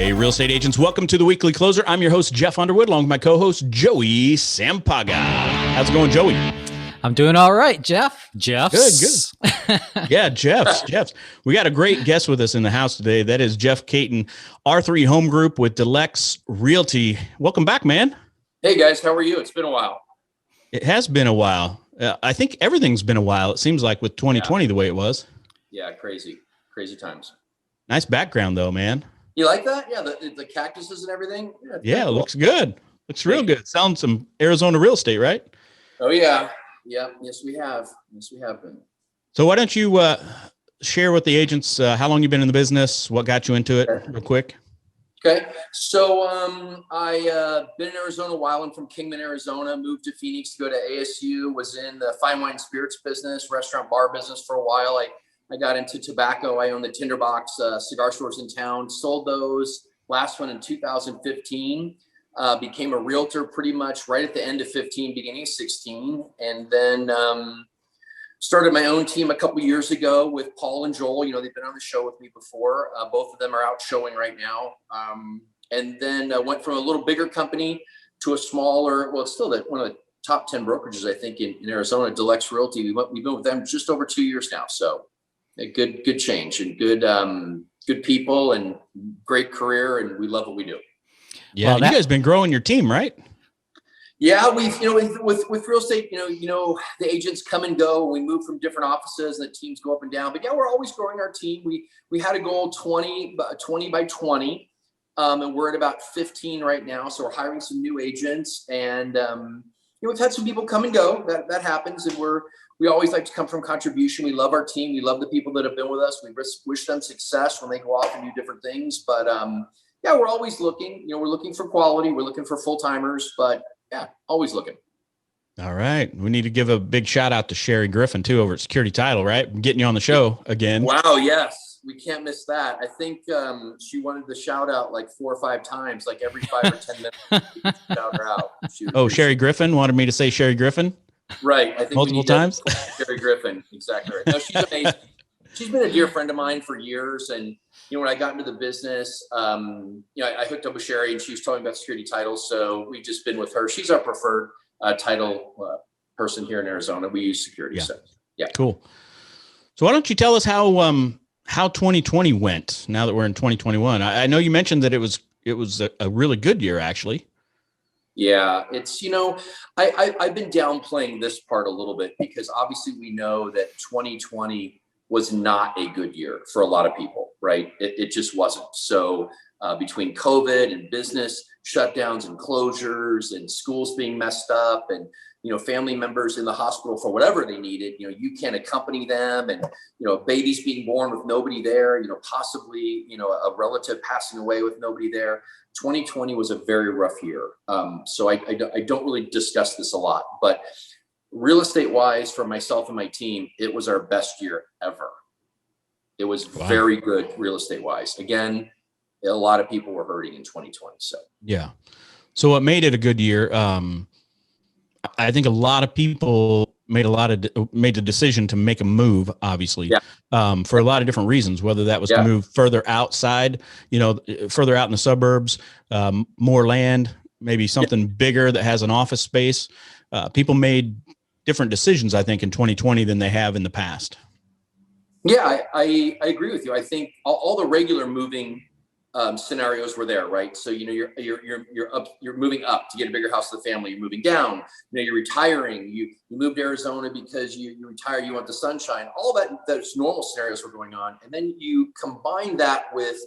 Hey, real estate agents, welcome to the Weekly Closer. I'm your host, Jeff Underwood, along with my co-host, Joey Sampaga. How's it going, Joey? I'm doing all right, Jeff. Good. Yeah, Jeff's. We got a great guest with us in the house today. That is Jeff Cayton, R3 Home Group with DeLex Realty. Welcome back, man. Hey, guys. How are you? It's been a while. It has been a while. I think everything's been a while. It seems like with 2020 the way it was. Yeah, crazy times. Nice background, though, man. You like that? Yeah, the cactuses and everything. Yeah, cool. Looks good. Looks real good. Selling some Arizona real estate, right? Oh yeah. Yes, we have been. So why don't you share with the agents how long you've been in the business, what got you into it, real quick? Okay, so I been in Arizona a while. I'm from Kingman, Arizona. Moved to Phoenix to go to ASU. Was in the fine wine spirits business, restaurant bar business for a while. I got into tobacco. I owned the Tinderbox cigar stores in town. Sold those. Last one in 2015. Became a realtor pretty much right at the end of 15, beginning of 16, and then started my own team a couple years ago with Paul and Joel. You know, they've been on the show with me before. Both of them are out showing right now. And then went from a little bigger company to a smaller, well, it's still one of the top 10 brokerages, I think, in Arizona, DeLex Realty. We've been with them just over 2 years now. So a good change and good people and great career. And we love what we do. Yeah. Well, you guys been growing your team, right? Yeah, we've, with real estate, the agents come and go. We move from different offices and the teams go up and down. But yeah, we're always growing our team. We had a goal 20 by 20, and we're at about 15 right now. So we're hiring some new agents, and we've had some people come and go. That happens, and we always like to come from contribution. We love our team. We love the people that have been with us. We wish them success when they go off and do different things. But yeah, we're always looking. We're looking for quality. We're looking for full timers, but yeah, always looking. All right. We need to give a big shout out to Sherry Griffin too over at Security Title, right? I'm getting you on the show again. Wow. Yes. We can't miss that. I think she wanted the shout out like 4 or 5 times, like every 5 or 10 minutes. Shout her out. Sherry Griffin wanted me to say Sherry Griffin. Right. I think multiple times. Sherry Griffin. Exactly right. No, she's amazing. She's been a dear friend of mine for years. And, when I got into the business, I hooked up with Sherry and she was telling me about Security Title. So we've just been with her. She's our preferred title person here in Arizona. We use security. Yeah. So, yeah. Cool. So why don't you tell us how 2020 went now that we're in 2021? I know you mentioned that it was a really good year, actually. Yeah, it's, I've been downplaying this part a little bit because obviously we know that 2020 was not a good year for a lot of people, right? It just wasn't. So between COVID and business shutdowns and closures and schools being messed up and, family members in the hospital for whatever they needed, you can't accompany them and, babies being born with nobody there, possibly, a relative passing away with nobody there. 2020 was a very rough year. So I don't really discuss this a lot, but real estate wise, for myself and my team, it was our best year ever. It was very good real estate wise. Again, a lot of people were hurting in 2020. So yeah. So what made it a good year? I think a lot of people made the decision to make a move, obviously, for a lot of different reasons, whether that was to move further outside, further out in the suburbs, more land, maybe something bigger that has an office space. People made different decisions, I think, in 2020 than they have in the past. Yeah, I agree with you. I think all the regular moving scenarios were there, right? So you're moving up to get a bigger house for the family. You're moving down. You're retiring. You moved to Arizona because you retire. You want the sunshine. All those normal scenarios were going on, and then you combine that with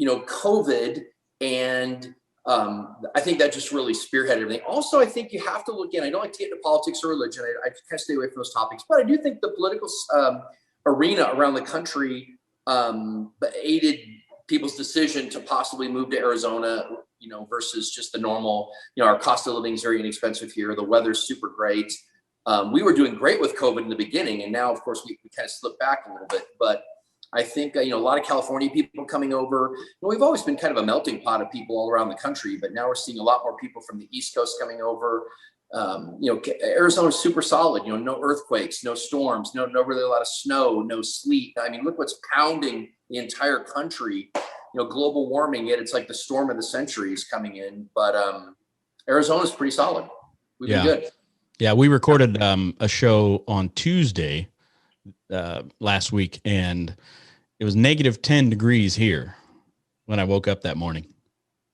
COVID, and I think that just really spearheaded everything. Also, I think you have to look in. I don't like to get into politics or religion. I kind of stay away from those topics, but I do think the political arena around the country aided people's decision to possibly move to Arizona, versus just the normal, our cost of living is very inexpensive here. The weather's super great. We were doing great with COVID in the beginning. And now, of course, we kind of slipped back a little bit, but I think, a lot of California people coming over. We've always been kind of a melting pot of people all around the country, but now we're seeing a lot more people from the East Coast coming over. Arizona's super solid, no earthquakes, no storms, no really a lot of snow, no sleet. I mean, look what's pounding the entire country. global warming, yet it's like the storm of the century is coming in. But Arizona's pretty solid. We've been good. Yeah, we recorded a show on Tuesday last week, and it was negative 10 degrees here when I woke up that morning.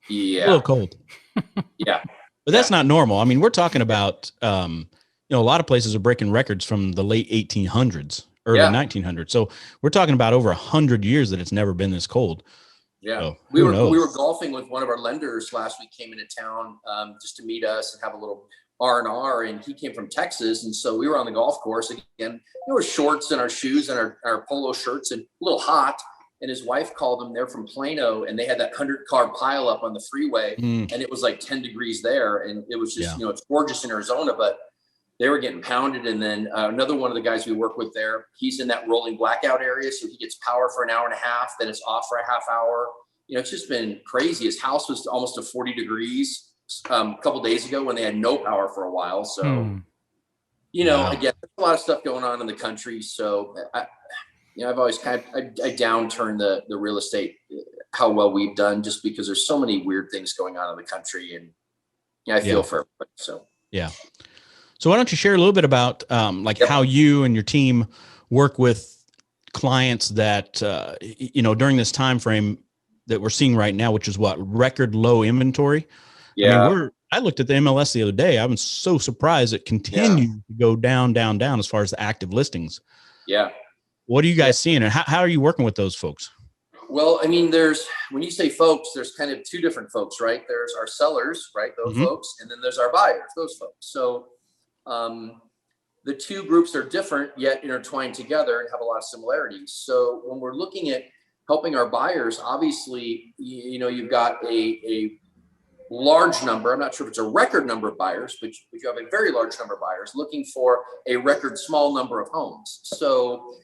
Yeah. A little cold. Yeah. But that's not normal. I mean, we're talking about, a lot of places are breaking records from the late 1800s, early 1900s. So we're talking about over 100 years that it's never been this cold. Yeah. So we were golfing with one of our lenders last week, came into town just to meet us and have a little R&R, and he came from Texas. And so we were on the golf course again, shorts and our shoes and our polo shirts, and a little hot. And his wife called them. They're from Plano, and they had that 100-car pile up on the freeway, and it was like 10 degrees there. And it was just, it's gorgeous in Arizona, but they were getting pounded. And then another one of the guys we work with there, he's in that rolling blackout area. So he gets power for an hour and a half, then it's off for a half hour. It's just been crazy. His house was almost to 40 degrees a couple of days ago when they had no power for a while. So, again, there's a lot of stuff going on in the country. So I've always I downturn the real estate, how well we've done, just because there's so many weird things going on in the country, and I feel for everybody. So So why don't you share a little bit about how you and your team work with clients that during this time frame that we're seeing right now, which is record low inventory. Yeah. I mean, I looked at the MLS the other day. I was so surprised it continued to go down as far as the active listings. Yeah. What are you guys seeing, and how are you working with those folks? Well, I mean, when you say folks, there's kind of two different folks, right? There's our sellers, right? Those folks, and then there's our buyers, those folks. So the two groups are different yet intertwined together and have a lot of similarities. So when we're looking at helping our buyers, obviously, you've got a large number. I'm not sure if it's a record number of buyers, but you have a very large number of buyers looking for a record small number of homes. So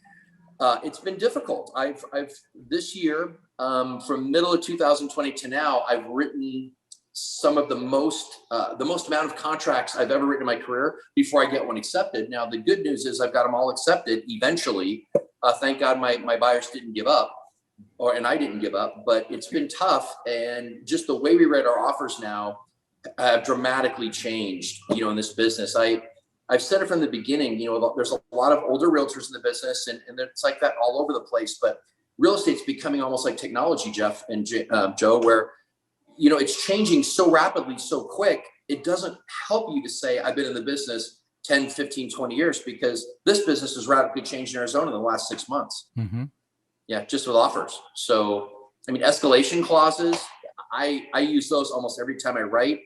it's been difficult. I've this year, from middle of 2020 to now, I've written some of the most amount of contracts I've ever written in my career before I get one accepted. Now, the good news is I've got them all accepted eventually. Thank God my buyers didn't give up, and I didn't give up, but it's been tough. And just the way we write our offers now have dramatically changed, in this business. I've said it from the beginning, there's a lot of older realtors in the business, and it's like that all over the place, but real estate's becoming almost like technology, Jeff and Joe, where, it's changing so rapidly, so quick. It doesn't help you to say, I've been in the business 10, 15, 20 years, because this business has radically changed in Arizona in the last 6 months. Mm-hmm. Yeah, just with offers. So, I mean, escalation clauses, I use those almost every time I write.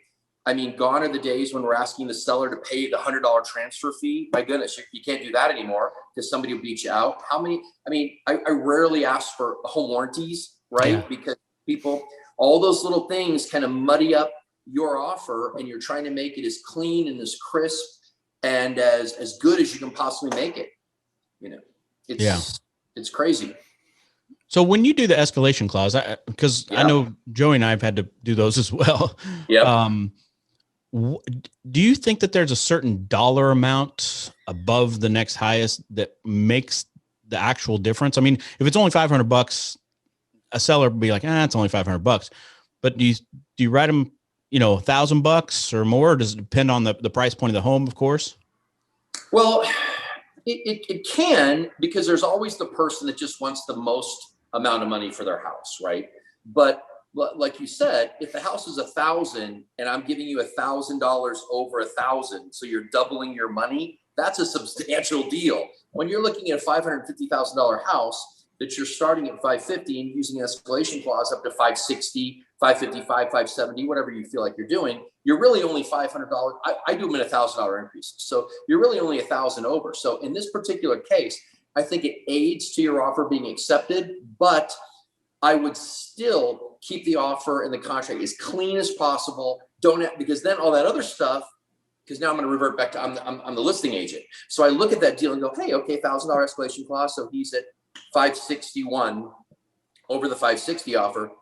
I mean, gone are the days when we're asking the seller to pay the $100 transfer fee. My goodness, you can't do that anymore because somebody will beat you out. I rarely ask for home warranties, right? Yeah. Because all those little things kind of muddy up your offer, and you're trying to make it as clean and as crisp and as good as you can possibly make it. It's crazy. So when you do the escalation clause, because I know Joey and I have had to do those as well. Yeah. Do you think that there's a certain dollar amount above the next highest that makes the actual difference? I mean, if it's only $500, a seller would be like, it's only $500. But do you write them, $1,000 or more? Or does it depend on the price point of the home, of course? Well, it can, because there's always the person that just wants the most amount of money for their house, right? But like you said, if the house is $1,000 and I'm giving you $1,000 over $1,000, so you're doubling your money, that's a substantial deal. When you're looking at a $550,000 house that you're starting at $550 and using an escalation clause up to $560, $555, $570, whatever you feel like you're doing, you're really only $500. I do them in $1,000 increases. So you're really only $1,000 over. So in this particular case, I think it aids to your offer being accepted, but I would still keep the offer and the contract as clean as possible. Because then all that other stuff, because now I'm going to revert back to I'm the listing agent. So I look at that deal and go, hey, okay, $1,000 escalation clause. So he's at 561 over the 560 offer.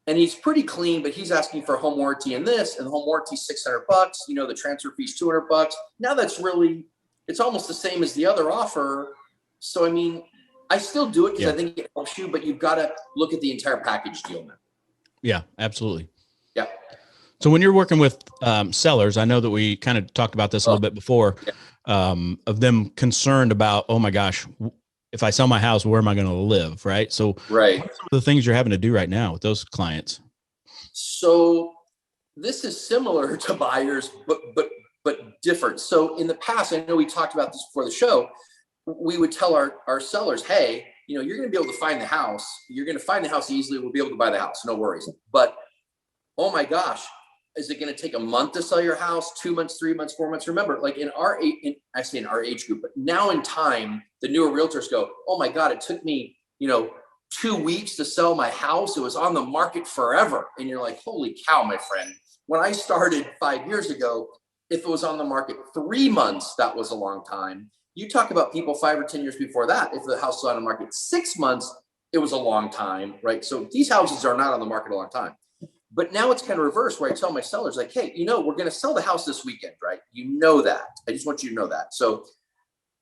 And he's pretty clean, but he's asking for a home warranty in this, and the home warranty $600. The transfer fee's $200. Now it's almost the same as the other offer. So, I mean, I still do it because I think it helps you, but you've got to look at the entire package deal now. Yeah, absolutely. Yeah. So when you're working with sellers, I know that we kind of talked about this a little bit before, of them concerned about, oh my gosh, if I sell my house, where am I going to live? Right. So what are some of the things you're having to do right now with those clients? So this is similar to buyers, but different. So in the past, I know we talked about this before the show. We would tell our sellers, hey, you're going to be able to find the house. You're going to find the house easily. We'll be able to buy the house. No worries. But oh my gosh, is it going to take a month to sell your house? 2 months, 3 months, 4 months? Remember, like I say in our age group, but now in time, the newer realtors go, oh my God, it took me, 2 weeks to sell my house. It was on the market forever. And you're like, holy cow, my friend. When I started 5 years ago, if it was on the market 3 months, that was a long time. You talk about people 5 or 10 years before that, if the house was on the market 6 months, it was a long time, right? So these houses are not on the market a long time. But now it's kind of reversed, where I tell my sellers, like, hey, we're going to sell the house this weekend, right? You know that. I just want you to know that. So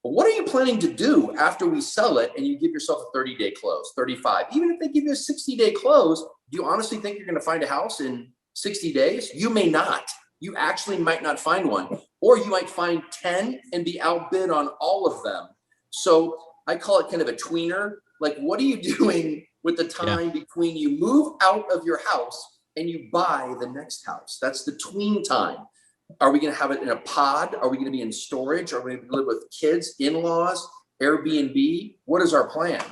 what are you planning to do after we sell it and you give yourself a 30-day close, 35? Even if they give you a 60-day close, do you honestly think you're going to find a house in 60 days? You may not. You actually might not find one, or you might find 10 and be outbid on all of them. So I call it kind of a tweener. Like, what are you doing with the time between you move out of your house and you buy the next house? That's the tween time. Are we going to have it in a pod? Are we going to be in storage? Are we going to live with kids, in-laws, Airbnb? What is our plan?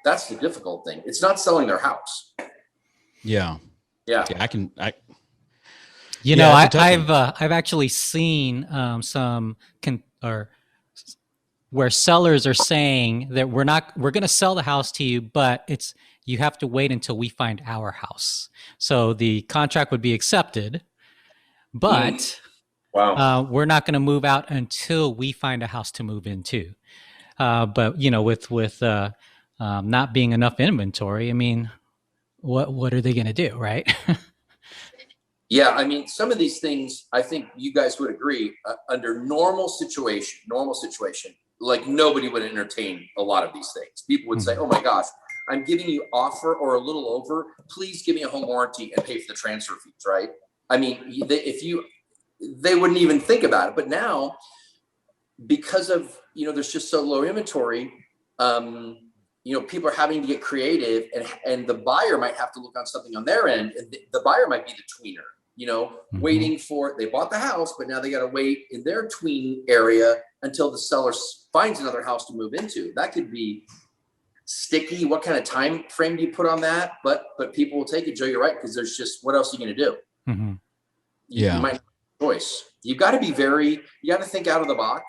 That's the difficult thing. It's not selling their house. Yeah. I've actually seen where sellers are saying that we're going to sell the house to you, but you have to wait until we find our house. So the contract would be accepted, but we're not going to move out until we find a house to move into. But with not being enough inventory, I mean, what are they going to do, right? Yeah, I mean, some of these things, I think you guys would agree, under normal situation, like nobody would entertain a lot of these things. People would say, oh my gosh, I'm giving you offer or a little over, please give me a home warranty and pay for the transfer fees, right? I mean, they wouldn't even think about it. But now, because of, there's just so low inventory, people are having to get creative, and the buyer might have to look on something on their end. And the buyer might be the tweener, waiting for, they bought the house, but now they got to wait in their tween area until the seller finds another house to move into. That could be sticky. What kind of time frame do you put on that? But people will take it, Joe. You're right, because there's just, what else are you going to do? Mm-hmm. You might have a choice. You got to think out of the box,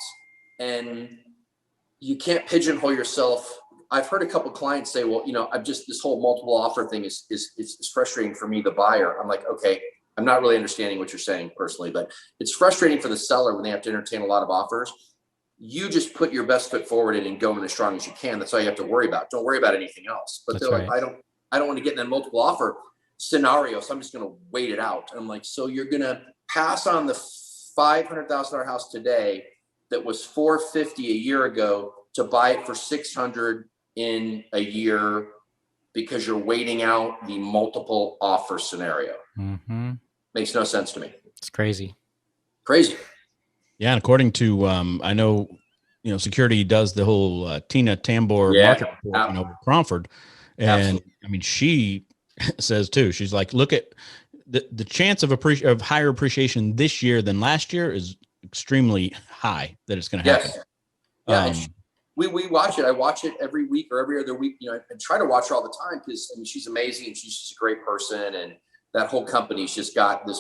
and you can't pigeonhole yourself. I've heard a couple of clients say, well, this whole multiple offer thing is frustrating for me, the buyer. I'm like, okay, I'm not really understanding what you're saying personally, but it's frustrating for the seller when they have to entertain a lot of offers. You just put your best foot forward and go in as strong as you can. That's all you have to worry about. Don't worry about anything else. But they're like, I don't want to get in that multiple offer scenario, so I'm just going to wait it out. And I'm like, so you're going to pass on the $500,000 house today that was $450 a year ago to buy it for $600 in a year because you're waiting out the multiple offer scenario. Mm-hmm. Makes no sense to me. It's crazy. Yeah. And according to, I know, security does the whole Tina Tambor market report, with Cromford. And absolutely. I mean, she says too, she's like, look at the chance of higher appreciation this year than last year is extremely high that it's going to happen. Yeah. We watch it. I watch it every week or every other week, and try to watch her all the time because she's amazing and she's just a great person. And that whole company's just got this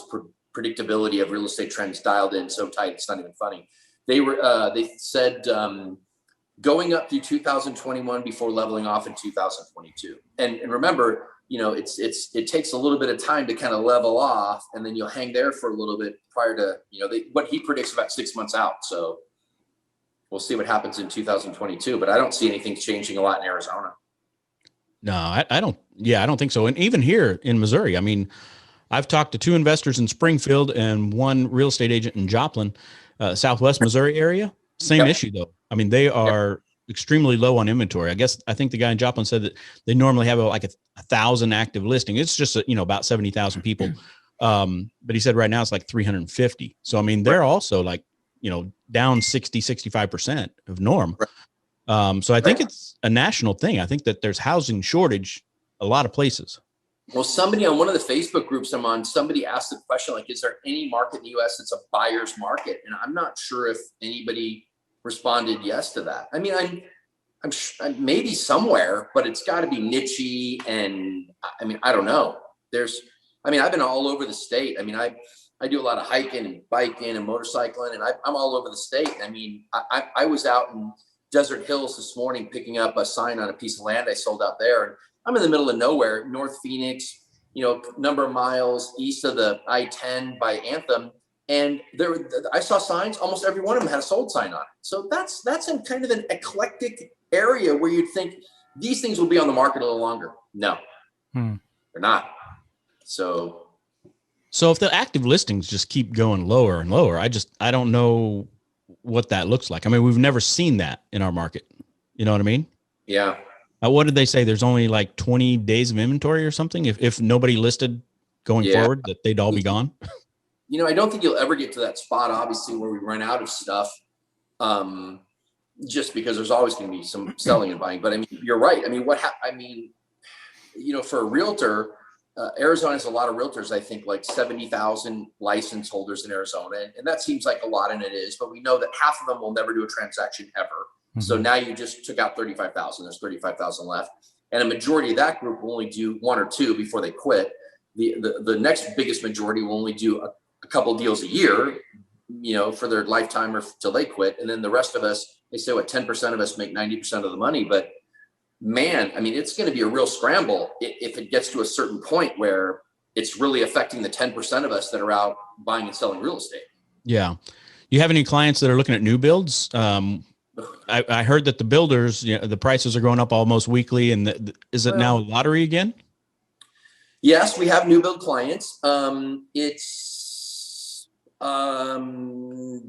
predictability of real estate trends dialed in so tight. It's not even funny. They said going up through 2021 before leveling off in 2022. And remember, it takes a little bit of time to kind of level off, and then you'll hang there for a little bit prior to, what he predicts about 6 months out. So we'll see what happens in 2022, but I don't see anything changing a lot in Arizona. No, I don't. Yeah, I don't think so. And even here in Missouri, I mean, I've talked to 2 investors in Springfield and 1 real estate agent in Joplin, Southwest Missouri area. Same issue though. I mean, they are extremely low on inventory. I think the guy in Joplin said that they normally have like 1,000 active listing. It's just, about 70,000 people. But he said right now it's like 350. So, I mean, they're also like, down 65% of norm. So I think it's a national thing. I think that there's housing shortage a lot of places. Well, somebody on one of the Facebook groups I'm on, somebody asked the question, like, is there any market in the US that's a buyer's market? And I'm not sure if anybody responded yes to that. I mean, I'm maybe somewhere, but it's got to be niche-y. And I mean, I don't know. I've been all over the state. I mean, I do a lot of hiking and biking and motorcycling, and I'm all over the state. I mean, I was out in Desert Hills this morning picking up a sign on a piece of land I sold out there. And I'm in the middle of nowhere, North Phoenix, number of miles east of the I-10 by Anthem. And I saw signs, almost every one of them had a sold sign on it. So that's in kind of an eclectic area where you'd think these things will be on the market a little longer. No, they're not. So if the active listings just keep going lower and lower, I don't know what that looks like. I mean, we've never seen that in our market. You know what I mean? Yeah. What did they say? There's only like 20 days of inventory or something. If nobody listed going forward, that they'd all be gone. I don't think you'll ever get to that spot, obviously, where we run out of stuff, just because there's always going to be some selling and buying. But I mean, you're right. I mean, for a realtor, Arizona has a lot of realtors. I think like 70,000 license holders in Arizona, and that seems like a lot, and it is. But we know that half of them will never do a transaction ever. Mm-hmm. So now you just took out 35,000. There's 35,000 left, and a majority of that group will only do one or two before they quit. The next biggest majority will only do a couple deals a year, for their lifetime or till they quit. And then the rest of us, they say 10% of us make 90% of the money. But man, I mean, it's going to be a real scramble if it gets to a certain point where it's really affecting the 10% of us that are out buying and selling real estate. Yeah. You have any clients that are looking at new builds? I heard that the builders, the prices are going up almost weekly. And is it now a lottery again? Yes, we have new build clients. It's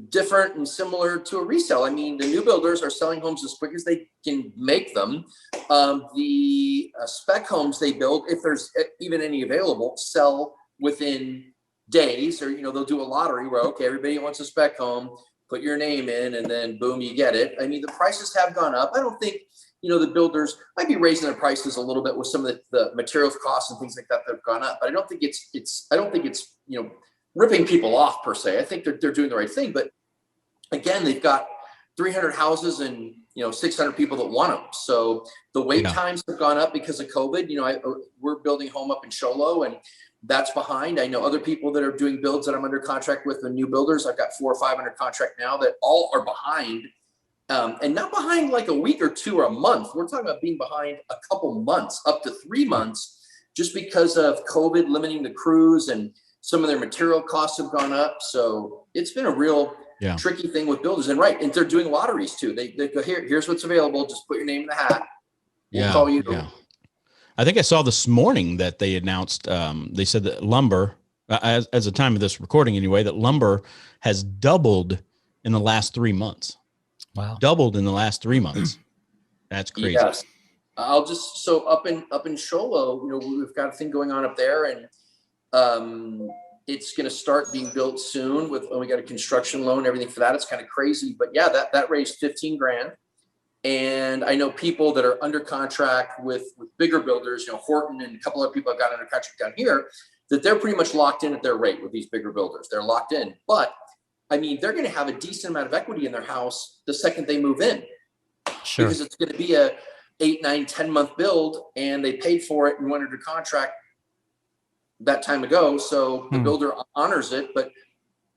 different and similar to a resale. I mean, the new builders are selling homes as quick as they can make them. The spec homes they build, if there's even any available, sell within days, or they'll do a lottery where everybody wants a spec home, put your name in, and then boom, you get it. I mean, the prices have gone up. I don't think the builders might be raising their prices a little bit with some of the materials costs and things like that have gone up, but I don't think it's ripping people off per se. I think they're doing the right thing. But again, they've got 300 houses and 600 people that want them. So the wait times have gone up because of COVID. We're building a home up in Sholo, and that's behind. I know other people that are doing builds that I'm under contract with, the new builders. I've got 4 or 5 under contract now that all are behind, and not behind like a week or two or a month. We're talking about being behind a couple months, up to 3 months, just because of COVID limiting the crews, and some of their material costs have gone up. So it's been a real tricky thing with builders. And and they're doing lotteries too. They go, here's what's available. Just put your name in the hat. We'll call you. Yeah. I think I saw this morning that they announced, they said that lumber, as the time of this recording anyway, that lumber has doubled in the last 3 months. Wow. Doubled in the last 3 months. That's crazy. Yes. Up in Sholo, we've got a thing going on up there, and it's going to start being built soon we got a construction loan, everything for that. It's kind of crazy, but yeah, that raised $15,000. And I know people that are under contract with bigger builders, Horton and a couple other people I've got under contract down here, that they're pretty much locked in at their rate with these bigger builders. They're locked in, but I mean, they're going to have a decent amount of equity in their house the second they move in. Sure. Because it's going to be a 8, 9, 10 month build, and they paid for it and went under contract that time ago. So the builder honors it, but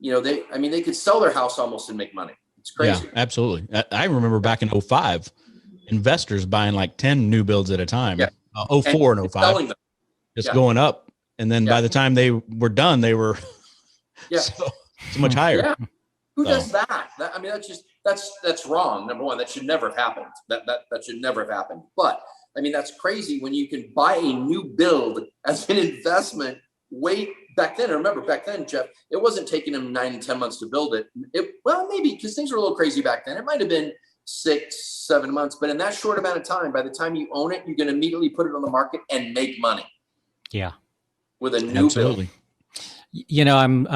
they could sell their house almost and make money. It's crazy. Yeah, absolutely. I remember back in 2005, investors buying like 10 new builds at a time. Yeah. 2004 and 2005, just going up. And then by the time they were done, they were so much higher. Yeah. Who does that? That's wrong. Number one, that should never have happened. That should never have happened. But I mean, that's crazy when you can buy a new build as an investment way back then. I remember back then, Jeff, it wasn't taking them 9 and 10 months to build it. Well, maybe because things were a little crazy back then. It might have been 6, 7 months. But in that short amount of time, by the time you own it, you can immediately put it on the market and make money. Yeah. With a new build. You know, I'm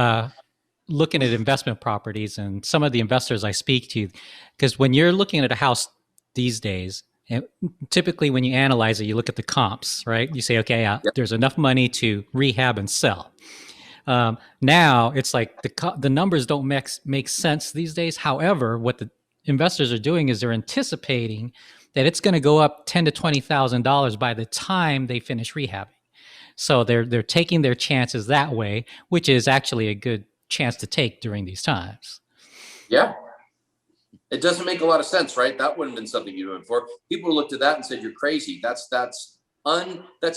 looking at investment properties, and some of the investors I speak to, because when you're looking at a house these days, and typically when you analyze it, you look at the comps, right? You say, okay, there's enough money to rehab and sell. Now it's like the numbers don't make sense these days. However, what the investors are doing is they're anticipating that it's going to go up $10,000 to $20,000 by the time they finish rehabbing. So they're taking their chances that way, which is actually a good chance to take during these times. Yeah. It doesn't make a lot of sense, right? That wouldn't have been something you went for. People looked at that and said, you're crazy. That's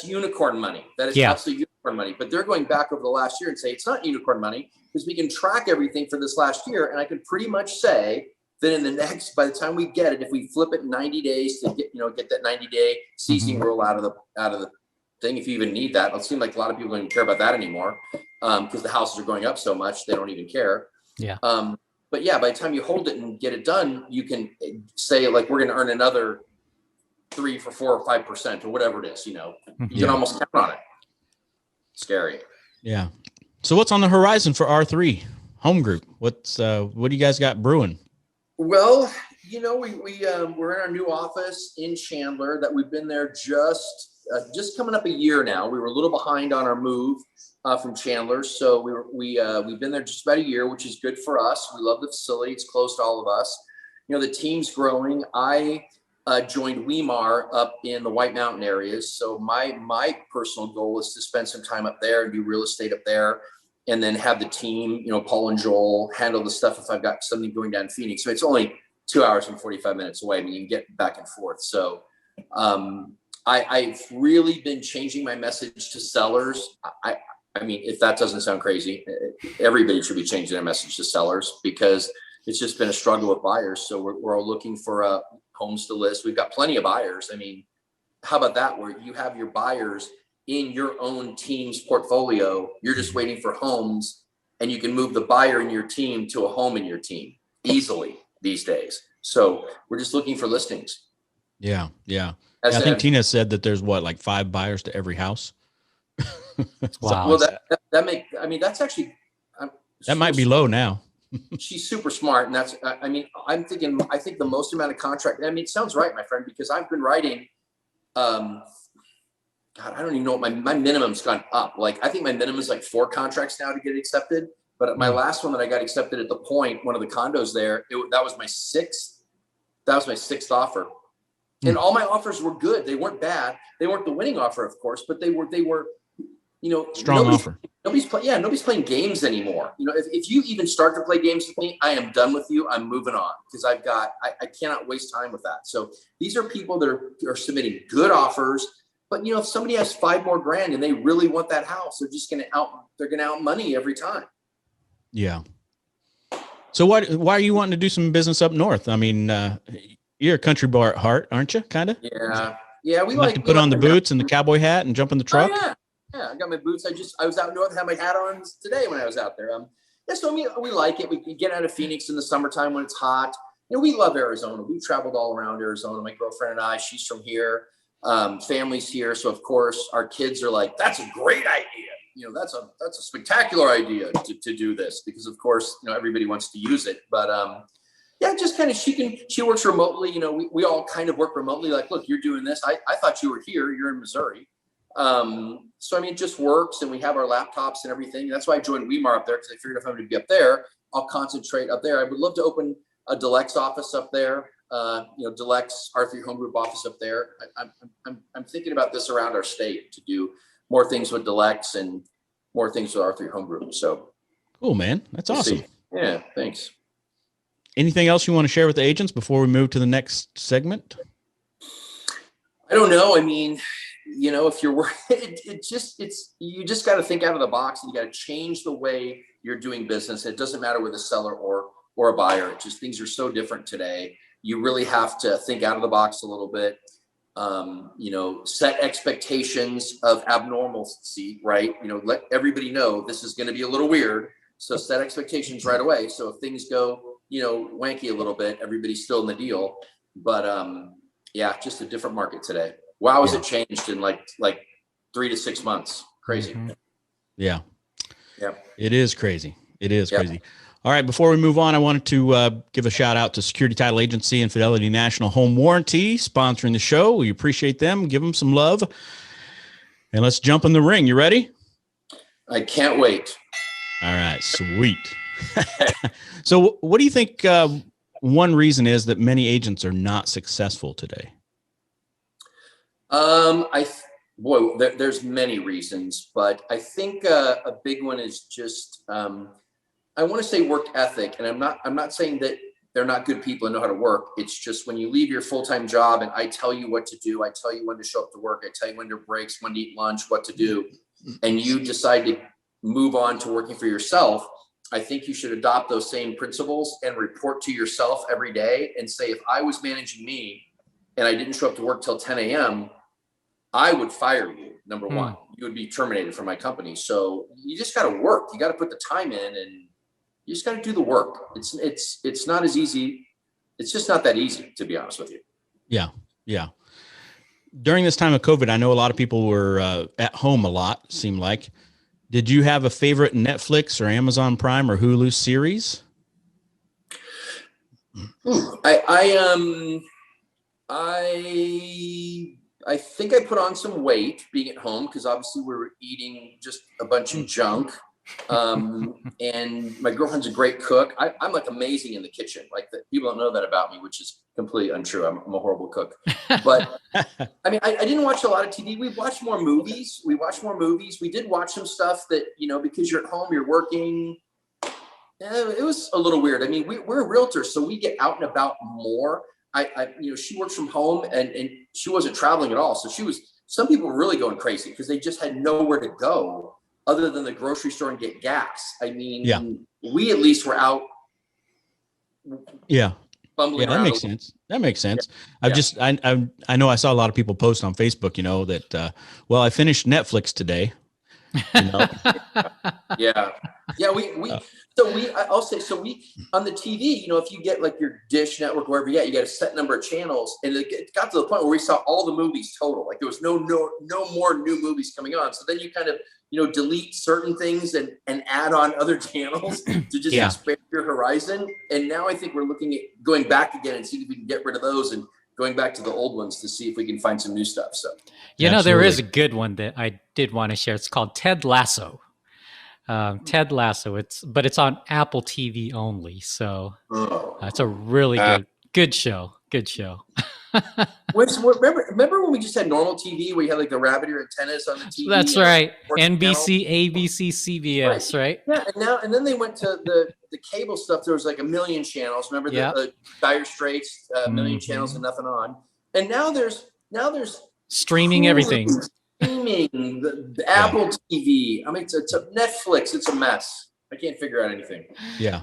unicorn money. That is absolutely unicorn money. But they're going back over the last year and say, it's not unicorn money because we can track everything for this last year. And I can pretty much say that in the next, by the time we get it, if we flip it 90 days to get that 90-day ceasing rule out of the thing, if you even need that, it seems like a lot of people don't even care about that anymore because the houses are going up so much, they don't even care. Yeah. But yeah, by the time you hold it and get it done, you can say like, we're going to earn another 3 for 4 or 5% or whatever it is, you can almost count on it. Scary. Yeah. So what's on the horizon for R3 Home Group? What do you guys got brewing? Well, we're in our new office in Chandler that we've been there just coming up a year now. We were a little behind on our move from Chandler. So we've been there just about a year, which is good for us. We love the facility. It's close to all of us. The team's growing. I joined Weimar up in the White Mountain areas. So my personal goal is to spend some time up there and do real estate up there, and then have the team, Paul and Joel, handle the stuff if I've got something going down in Phoenix. So it's only 2 hours and 45 minutes away. I mean, you can get back and forth. So I've really been changing my message to sellers. I mean, if that doesn't sound crazy, everybody should be changing their message to sellers because it's just been a struggle with buyers. So we're all looking for homes to list. We've got plenty of buyers. I mean, how about that, where you have your buyers in your own team's portfolio? You're just waiting for homes, and you can move the buyer in your team to a home in your team easily these days. So we're just looking for listings. Yeah. I think Tina said that there's like 5 buyers to every house. Wow. So, that's actually, that might be low now. She's super smart. And I think the most amount of contract, it sounds right, my friend, because I've been writing, God, I don't even know what my minimum's gone up. Like, I think my minimum is like 4 contracts now to get accepted. But my last one that I got accepted at the Point, one of the condos there, that was my 6th. That was my 6th offer. And all my offers were good. They weren't bad. They weren't the winning offer, of course, but they were, strong offer. Nobody's playing games anymore. If you even start to play games with me, I am done with you. I'm moving on because I cannot waste time with that. So these are people that are submitting good offers. But if somebody has 5 more grand and they really want that house, they're just going to out money every time. Yeah. So why are you wanting to do some business up north? I mean, you're a country boy at heart, aren't you? Kind of. Yeah. We like to put on the boots and the cowboy hat and jump in the truck. Oh, yeah. I got my boots. I was out north, had my hat on today when I was out there. So we like it. We can get out of Phoenix in the summertime when it's hot. We love Arizona. We've traveled all around Arizona. My girlfriend and I. She's from here. Family's here, so of course our kids are like, "That's a great idea." That's a spectacular idea to do this because of course everybody wants to use it. But just kind of she works remotely. We all kind of work remotely. Like, look, you're doing this. I thought you were here. You're in Missouri. So it just works, and we have our laptops and everything. That's why I joined Weimar up there because I figured if I'm going to be up there, I'll concentrate up there. I would love to open a DeLex office up there. DeLex R3 Home Group office up there. I'm thinking about this around our state to do more things with DeLex and more things with R3 Home Group. So cool, man. That's awesome. Yeah, thanks. Anything else you want to share with the agents before we move to the next segment? I don't know. I mean, if you're you just got to think out of the box, and you got to change the way you're doing business. It doesn't matter with a seller or a buyer. It just, things are so different today. You really have to think out of the box a little bit. Set expectations of abnormalcy, right? Let everybody know this is going to be a little weird. So set expectations right away. So if things go wanky a little bit. Everybody's still in the deal, but yeah, just a different market today. Wow, has it changed in like 3 to 6 months? Crazy. Mm-hmm. Yeah. Yeah. It is crazy. It is crazy. All right. Before we move on, I wanted to give a shout out to Security Title Agency and Fidelity National Home Warranty sponsoring the show. We appreciate them. Give them some love. And let's jump in the ring. You ready? I can't wait. All right. Sweet. So what do you think one reason is that many agents are not successful today? There's many reasons, but I think a big one is just I want to say work ethic, and I'm not saying that they're not good people and know how to work. It's just when you leave your full-time job and I tell you what to do, I tell you when to show up to work, I tell you when to breaks, when to eat lunch, what to do, and you decide to move on to working for yourself. I think you should adopt those same principles and report to yourself every day and say, if I was managing me and I didn't show up to work till 10 a.m., I would fire you. Number one, you would be terminated from my company. So you just got to work. You got to put the time in, and you just got to do the work. It's not as easy. It's just not that easy, to be honest with you. Yeah. Yeah. During this time of COVID, I know a lot of people were at home a lot, seemed like. Did you have a favorite Netflix or Amazon Prime or Hulu series? I think I put on some weight being at home because obviously we were eating just a bunch of junk. And my girlfriend's a great cook. I'm like amazing in the kitchen. Like people don't know that about me, which is completely untrue. I'm a horrible cook. But I mean, I didn't watch a lot of TV. We watched more movies. We did watch some stuff that, because you're at home, you're working. It was a little weird. I mean, we're realtors, so we get out and about more. She works from home and she wasn't traveling at all. So some people were really going crazy because they just had nowhere to go other than the grocery store and get gas. I mean, we at least were out. Yeah. Bumbling that around. makes sense. That makes sense. Yeah. I know I saw a lot of people post on Facebook, that, I finished Netflix today. Yeah. I'll say, on the TV, if you get like your Dish Network, wherever you got a set number of channels, and it got to the point where we saw all the movies total, like there was no more new movies coming on. So then you kind of, delete certain things and add on other channels to just expand your horizon. And now I think we're looking at going back again and see if we can get rid of those and going back to the old ones to see if we can find some new stuff. So, there is a good one that I did want to share. It's called Ted Lasso. Ted Lasso. It's on Apple TV only. So it's a really good show. Good show. Remember when we just had normal TV where you had like the rabbit ear antennas on the TV? That's right. NBC, ABC, CBS, right? Yeah, and then they went to the cable stuff. There was like a million channels. Remember the Dire Straits, a million channels and nothing on. And now there's streaming Hulu, everything. Streaming, the Apple TV. I mean, it's a Netflix. It's a mess. I can't figure out anything. Yeah.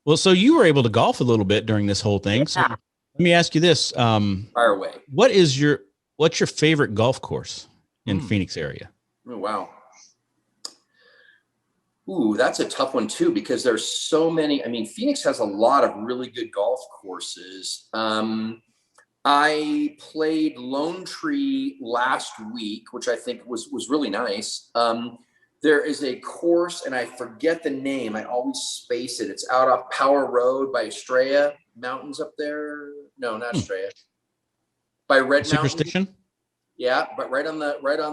Well, so you were able to golf a little bit during this whole thing. So let me ask you this. Fire away. What's your favorite golf course in Phoenix area? Oh, wow. Ooh, that's a tough one too, because there's so many. I mean, Phoenix has a lot of really good golf courses. I played Lone Tree last week, which I think was really nice. There is a course, and I forget the name. I always space it. It's out off Power Road by Estrella Mountains up there. No, not Estrella. By Red Mountain. Superstition? Yeah, but right on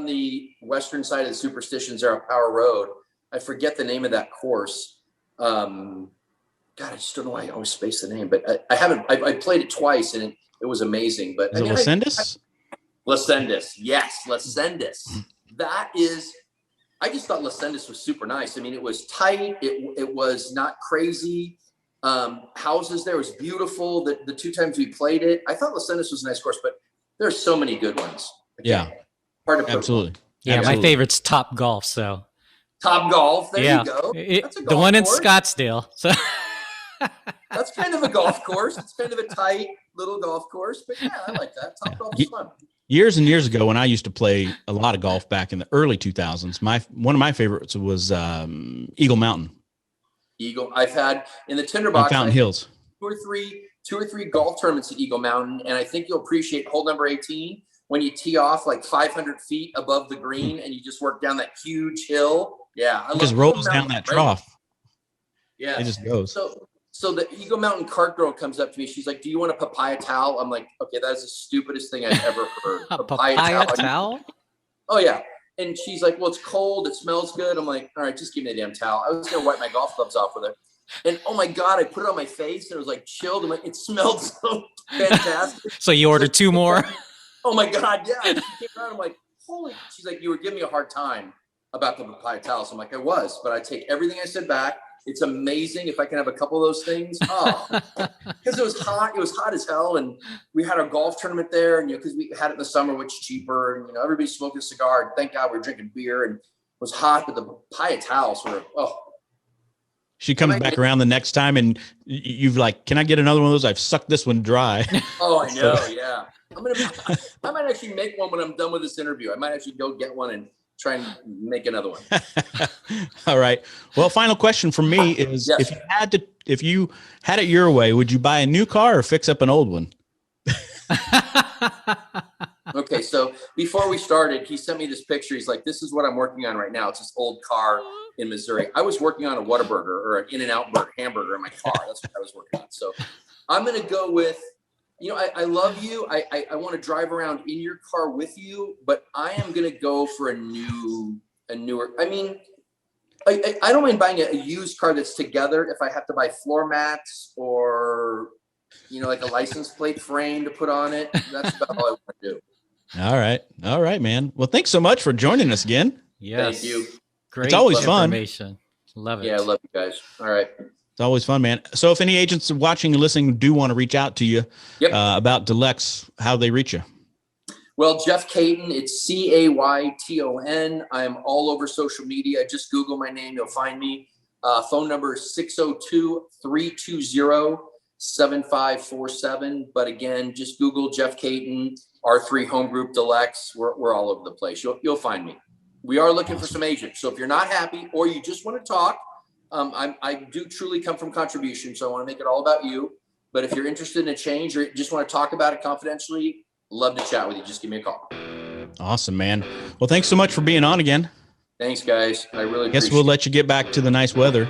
the western side of the Superstitions there on Power Road. I forget the name of that course. God, I just don't know why I always space the name. But I played it twice, and it was amazing. But is it Lascendis? Lascendis, yes, Lascendis. That is. I just thought Lascendis was super nice. I mean, it was tight. It was not crazy. Houses there was beautiful. The two times we played it, I thought Lascendis was a nice course, but there's so many good ones. Yeah, hard to put. Absolutely. Yeah, Absolutely. my favorite's Top Golf. So Top Golf. There you go. The one in Scottsdale. So that's kind of a golf course. It's kind of a tight little golf course, but yeah, I like that. Top Golf is fun. Years and years ago, when I used to play a lot of golf back in the early 2000s, one of my favorites was Eagle Mountain. I've had in the Tinderbox. Fountain Hills. two or three golf tournaments at Eagle Mountain, and I think you'll appreciate hole number 18 when you tee off like 500 feet above the green and you just work down that huge hill. Yeah, it just rolls down that trough. Yeah, it just goes. So the Eagle Mountain cart girl comes up to me. She's like, "Do you want a papaya towel?" I'm like, "Okay, that is the stupidest thing I've ever heard." A papaya towel? Oh yeah. And she's like, "Well, it's cold. It smells good." I'm like, "All right, just give me the damn towel." I was gonna wipe my golf clubs off with it. And oh my God, I put it on my face and it was like chilled. I'm like, it smelled so fantastic. So you ordered 2 more? Oh my God, yeah. And she came around, I'm like, holy. She's like, "You were giving me a hard time about the papaya towels." I'm like, "I was, but I take everything I said back. It's amazing if I can have a couple of those things." Oh, because it was hot. It was hot as hell. And we had our golf tournament there. And, because we had it in the summer, which is cheaper. And, everybody's smoking a cigar. And thank God we were drinking beer. And it was hot. But the papaya towels were, She comes back around the next time and you've like, "Can I get another one of those? I've sucked this one dry." Oh, I know. Yeah. I might actually make one when I'm done with this interview. I might actually go get one and try and make another one. All right. Well, final question from me is, yes. if you had it your way, would you buy a new car or fix up an old one? Okay. So before we started, he sent me this picture. He's like, "This is what I'm working on right now." It's this old car in Missouri. I was working on a Whataburger or an In-N-Out hamburger in my car. That's what I was working on. So I'm going to go with, I love you. I want to drive around in your car with you, but I am going to go for a newer. I mean, I don't mind buying a used car that's together if I have to buy floor mats or, like a license plate frame to put on it. That's about all I want to do. All right, man. Well, thanks so much for joining us again. Yes. Thank you. Great. It's always fun. Love it. Yeah, I love you guys. All right. It's always fun, man. So if any agents watching and listening do want to reach out to you about DeLex, how do they reach you? Well, Jeff Cayton, it's Cayton. I'm all over social media. Just Google my name. You'll find me. Phone number is 602-320-7547. But again, just Google Jeff Cayton, R3 Home Group DeLex. We're all over the place. You'll find me. We are looking for some agents. So if you're not happy or you just want to talk, I do truly come from contribution. So I want to make it all about you. But if you're interested in a change or just want to talk about it confidentially, love to chat with you. Just give me a call. Awesome, man. Well, thanks so much for being on again. Thanks, guys. I really guess we'll let you get back to the nice weather.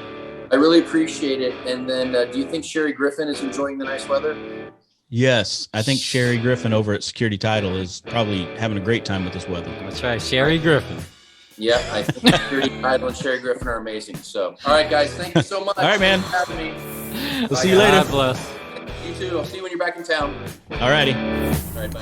I really appreciate it. And then do you think Sherry Griffin is enjoying the nice weather? Yes, I think Sherry Griffin over at Security Title is probably having a great time with this weather. That's right, Sherry Griffin. Yeah, I think Security Title and Sherry Griffin are amazing. So, all right, guys, thank you so much. All right, man. Thanks for having me. We'll see you later. God bless. You too. I'll see you when you're back in town. All righty. All right, bye.